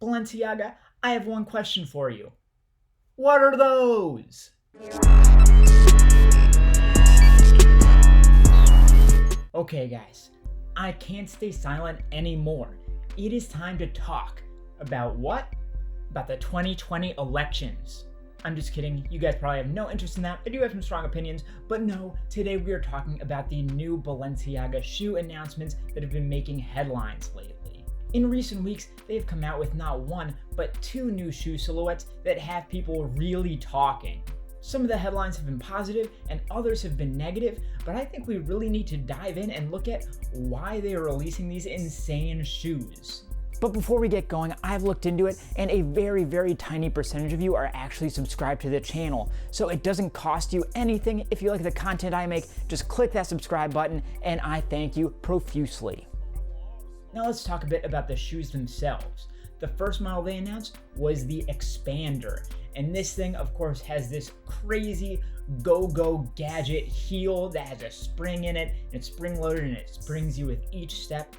Balenciaga, I have one question for you. What are those? Okay, guys, I can't stay silent anymore. It is time to talk about what? About the 2020 elections. I'm just kidding. You guys probably have no interest in that. I do have some strong opinions, but no, today we are talking about the new Balenciaga shoe announcements that have been making headlines lately. In recent weeks, they have come out with not one, but two new shoe silhouettes that have people really talking. Some of the headlines have been positive and others have been negative, but I think we really need to dive in and look at why they are releasing these insane shoes. But before we get going, I've looked into it and a very tiny percentage of you are actually subscribed to the channel. So it doesn't cost you anything. If you like the content I make, just click that subscribe button and I thank you profusely. Now let's talk a bit about the shoes themselves. The first model they announced was the X-Pander. And this thing, of course, has this crazy go-go Gadget heel that has a spring in it, and it's spring-loaded and it springs you with each step.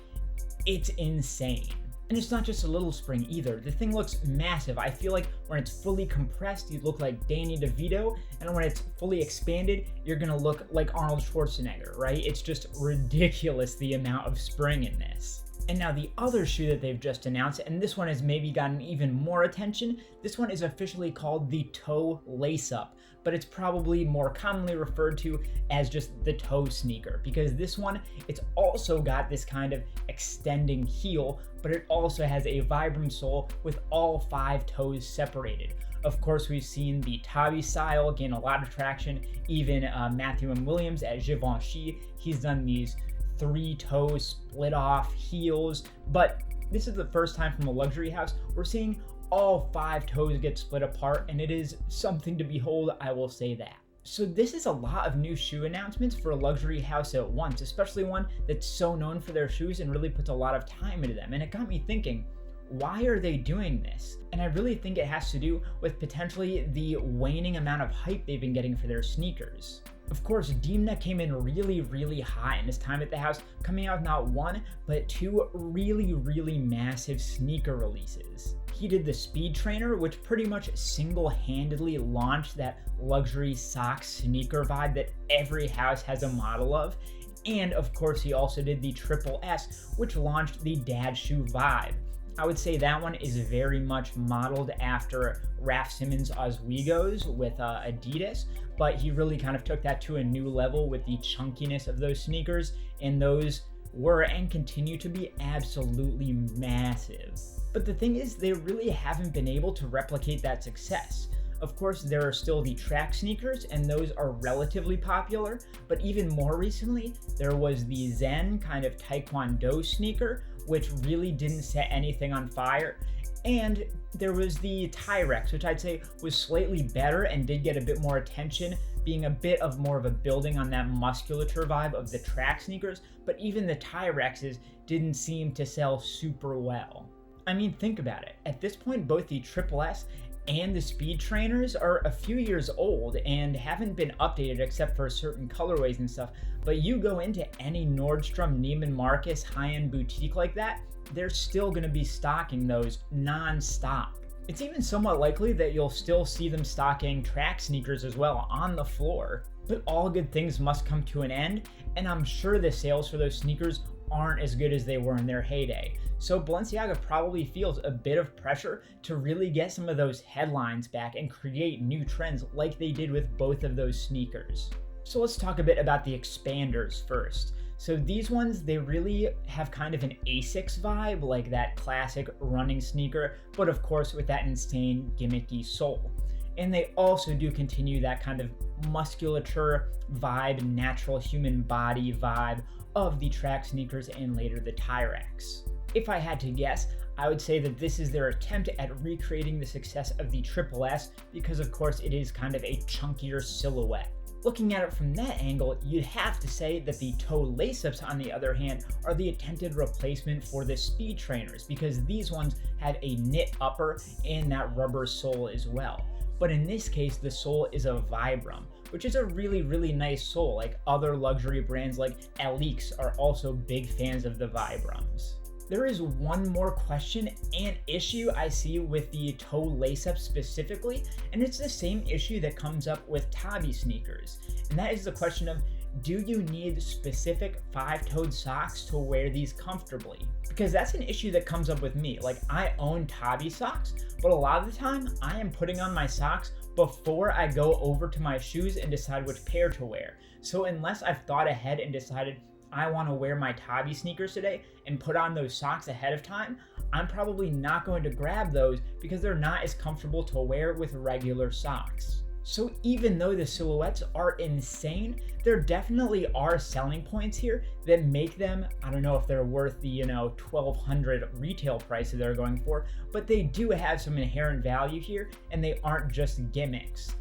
It's insane. And it's not just a little spring either. The thing looks massive. I feel like when it's fully compressed, you look like Danny DeVito, and when it's fully expanded, you're gonna look like Arnold Schwarzenegger, right? It's just ridiculous the amount of spring in this. And now the other shoe that they've just announced, and this one has maybe gotten even more attention, this one is officially called the Toe Lace-Up, but it's probably more commonly referred to as just the toe sneaker, because this one, it's also got this kind of extending heel, but it also has a Vibram sole with all 5 toes separated. Of course, we've seen the Tabi style gain a lot of traction. Even Matthew M. Williams at Givenchy, he's done these 3 toes split off heels, but this is the first time from a luxury house we're seeing all 5 toes get split apart, and it is something to behold, I will say that. So this is a lot of new shoe announcements for a luxury house at once, especially one that's so known for their shoes and really puts a lot of time into them. And it got me thinking, why are they doing this? And I really think it has to do with potentially the waning amount of hype they've been getting for their sneakers. Of course, Demna came in really hot in his time at the house, coming out with not one, but 2 really massive sneaker releases. He did the Speed Trainer, which pretty much single-handedly launched that luxury sock sneaker vibe that every house has a model of. And of course, he also did the Triple S, which launched the dad shoe vibe. I would say that one is very much modeled after Raf Simons' Oswego's with Adidas, but he really kind of took that to a new level with the chunkiness of those sneakers, and those were and continue to be absolutely massive. But the thing is, they really haven't been able to replicate that success. Of course, there are still the track sneakers, and those are relatively popular, but even more recently, there was the Zen kind of Taekwondo sneaker, which really didn't set anything on fire. And there was the Tyrex, which I'd say was slightly better and did get a bit more attention, being a bit of more of a building on that musculature vibe of the track sneakers, but even the Tyrexes didn't seem to sell super well. I mean, think about it. At this point, both the Triple S and the Speed Trainers are a few years old and haven't been updated except for certain colorways and stuff, but you go into any Nordstrom, Neiman Marcus high-end boutique like that, they're still going to be stocking those non-stop. It's even somewhat likely that you'll still see them stocking track sneakers as well on the floor. But all good things must come to an end, and I'm sure the sales for those sneakers aren't as good as they were in their heyday. So Balenciaga probably feels a bit of pressure to really get some of those headlines back and create new trends like they did with both of those sneakers. So let's talk a bit about the X-Panders first. So these ones, they really have kind of an Asics vibe, like that classic running sneaker, but of course with that insane gimmicky sole. And they also do continue that kind of musculature vibe, natural human body vibe of the track sneakers and later the Tyrex. If I had to guess, I would say that this is their attempt at recreating the success of the Triple S because of course it is kind of a chunkier silhouette. Looking at it from that angle, you'd have to say that the toe lace-ups, on the other hand, are the attempted replacement for the Speed Trainers because these ones had a knit upper and that rubber sole as well. But in this case, the sole is a Vibram, which is a really nice sole. Like other luxury brands like Alix are also big fans of the Vibrams. There is one more question and issue I see with the toe lace-up specifically, and it's the same issue that comes up with tabi sneakers. And that is the question of, do you need specific 5-toed socks to wear these comfortably? Because that's an issue that comes up with me. Like, I own tabi socks, but a lot of the time I am putting on my socks before I go over to my shoes and decide which pair to wear. So unless I've thought ahead and decided I want to wear my tabi sneakers today and put on those socks ahead of time, I'm probably not going to grab those because they're not as comfortable to wear with regular socks. So even though the silhouettes are insane, there definitely are selling points here that make them, I don't know if they're worth the, $1,200 retail price that they're going for, but they do have some inherent value here and they aren't just gimmicks.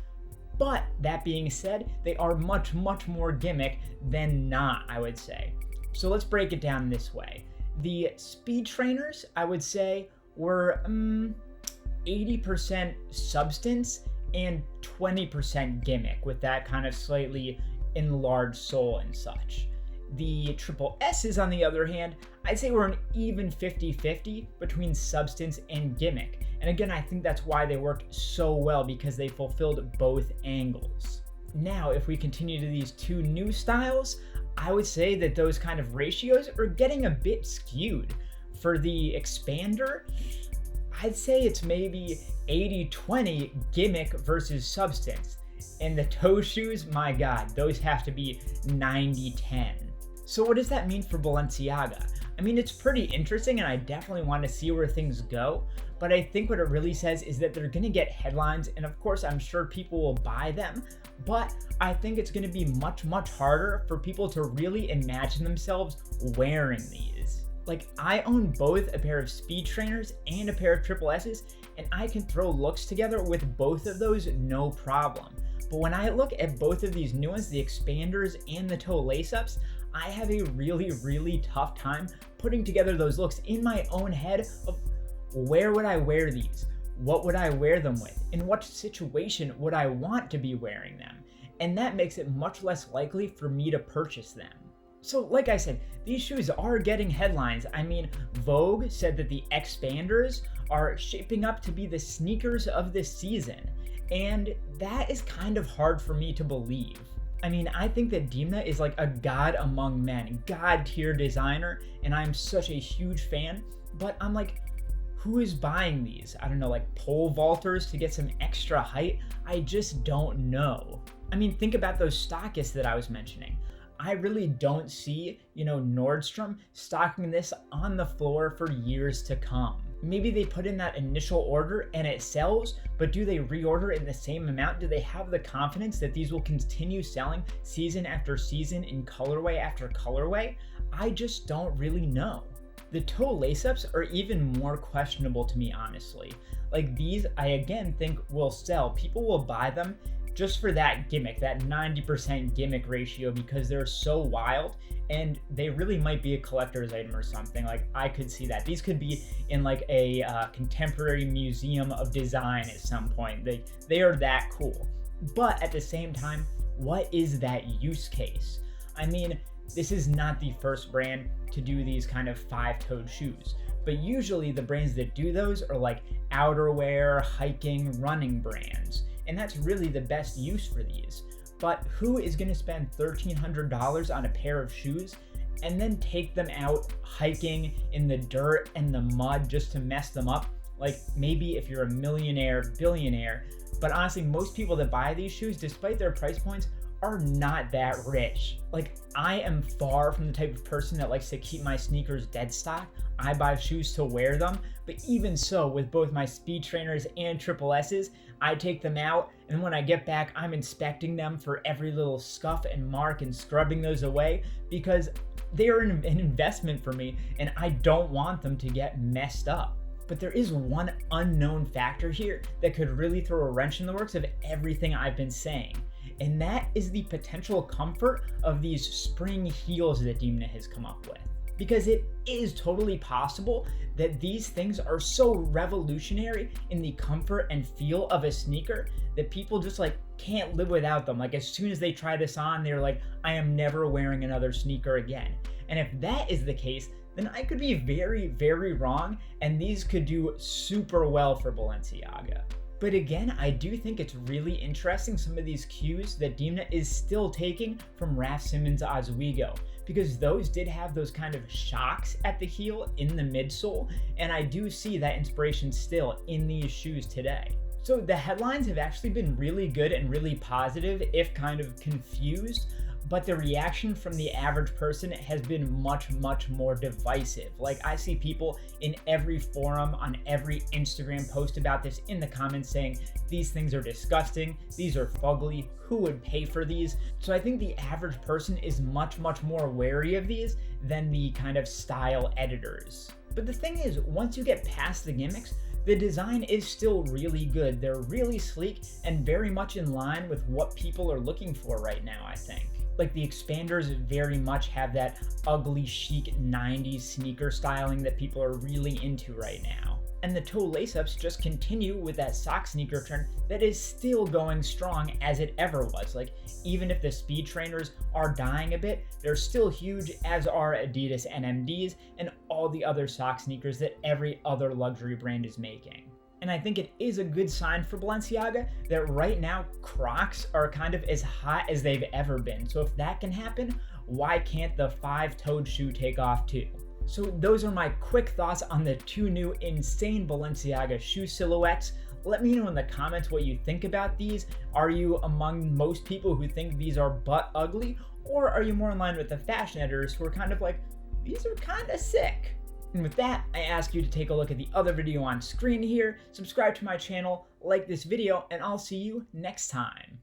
But that being said, they are much, much more gimmick than not, I would say. So let's break it down this way. The speed trainers, I would say, were 80% substance and 20% gimmick, with that kind of slightly enlarged sole and such. The triple S's, on the other hand, I'd say were an even 50-50 between substance and gimmick. And again, I think that's why they worked so well, because they fulfilled both angles. Now, if we continue to these two new styles, I would say that those kind of ratios are getting a bit skewed. For the X-Pander, I'd say it's maybe 80-20 gimmick versus substance. And the toe shoes, my God, those have to be 90-10. So what does that mean for Balenciaga? I mean, it's pretty interesting and I definitely want to see where things go, but I think what it really says is that they're gonna get headlines, and of course I'm sure people will buy them, but I think it's gonna be much, much harder for people to really imagine themselves wearing these. Like, I own both a pair of speed trainers and a pair of triple S's, and I can throw looks together with both of those no problem. But when I look at both of these new ones, the X-Panders and the toe lace-ups, I have a really, really tough time putting together those looks in my own head of where would I wear these? What would I wear them with? In what situation would I want to be wearing them? And that makes it much less likely for me to purchase them. So like I said, these shoes are getting headlines. I mean, Vogue said that the X-Panders are shaping up to be the sneakers of this season. And that is kind of hard for me to believe. I mean, I think that Demna is like a god among men, god tier designer, and I'm such a huge fan, but I'm like, who is buying these? I don't know, like pole vaulters to get some extra height? I just don't know. I mean, think about those stockists that I was mentioning. I really don't see, Nordstrom stocking this on the floor for years to come. Maybe they put in that initial order and it sells, but do they reorder in the same amount? Do they have the confidence that these will continue selling season after season in colorway after colorway? I just don't really know. The toe lace-ups are even more questionable to me, honestly. Like, these, I again think will sell. People will buy them just for that gimmick, that 90% gimmick ratio, because they're so wild and they really might be a collector's item or something. Like, I could see that. These could be in like a contemporary museum of design at some point. They are that cool. But at the same time, what is that use case? I mean, this is not the first brand to do these kind of 5-toed shoes, but usually the brands that do those are like outerwear, hiking, running brands. And that's really the best use for these. But who is going to spend $1,300 on a pair of shoes and then take them out hiking in the dirt and the mud just to mess them up? Like, maybe if you're a millionaire, billionaire, but honestly, most people that buy these shoes, despite their price points, are not that rich. Like, I am far from the type of person that likes to keep my sneakers dead stock. I buy shoes to wear them, but even so, with both my speed trainers and triple S's, I take them out, and when I get back, I'm inspecting them for every little scuff and mark and scrubbing those away, because they are an investment for me, and I don't want them to get messed up. But there is one unknown factor here that could really throw a wrench in the works of everything I've been saying. And that is the potential comfort of these spring heels that Demna has come up with. Because it is totally possible that these things are so revolutionary in the comfort and feel of a sneaker that people just like can't live without them. Like, as soon as they try this on, they're like, I am never wearing another sneaker again. And if that is the case, then I could be very, very wrong, and these could do super well for Balenciaga. But again, I do think it's really interesting some of these cues that Demna is still taking from Raf Simons' Oswego, because those did have those kind of shocks at the heel in the midsole, and I do see that inspiration still in these shoes today. So the headlines have actually been really good and really positive, if kind of confused, but the reaction from the average person has been much, much more divisive. Like, I see people in every forum, on every Instagram post about this in the comments saying, these things are disgusting, these are fugly, who would pay for these? So I think the average person is much, much more wary of these than the kind of style editors. But the thing is, once you get past the gimmicks, the design is still really good. They're really sleek and very much in line with what people are looking for right now, I think. Like, the X-Panders very much have that ugly chic 90s sneaker styling that people are really into right now. And the toe lace-ups just continue with that sock sneaker trend that is still going strong as it ever was. Like, even if the speed trainers are dying a bit, they're still huge, as are Adidas NMDs and all the other sock sneakers that every other luxury brand is making. And I think it is a good sign for Balenciaga that right now Crocs are kind of as hot as they've ever been. So if that can happen, why can't the 5-toed shoe take off too? So those are my quick thoughts on the 2 new insane Balenciaga shoe silhouettes. Let me know in the comments what you think about these. Are you among most people who think these are butt ugly? Or are you more in line with the fashion editors who are kind of like, these are kind of sick? And with that, I ask you to take a look at the other video on screen here, subscribe to my channel, like this video, and I'll see you next time.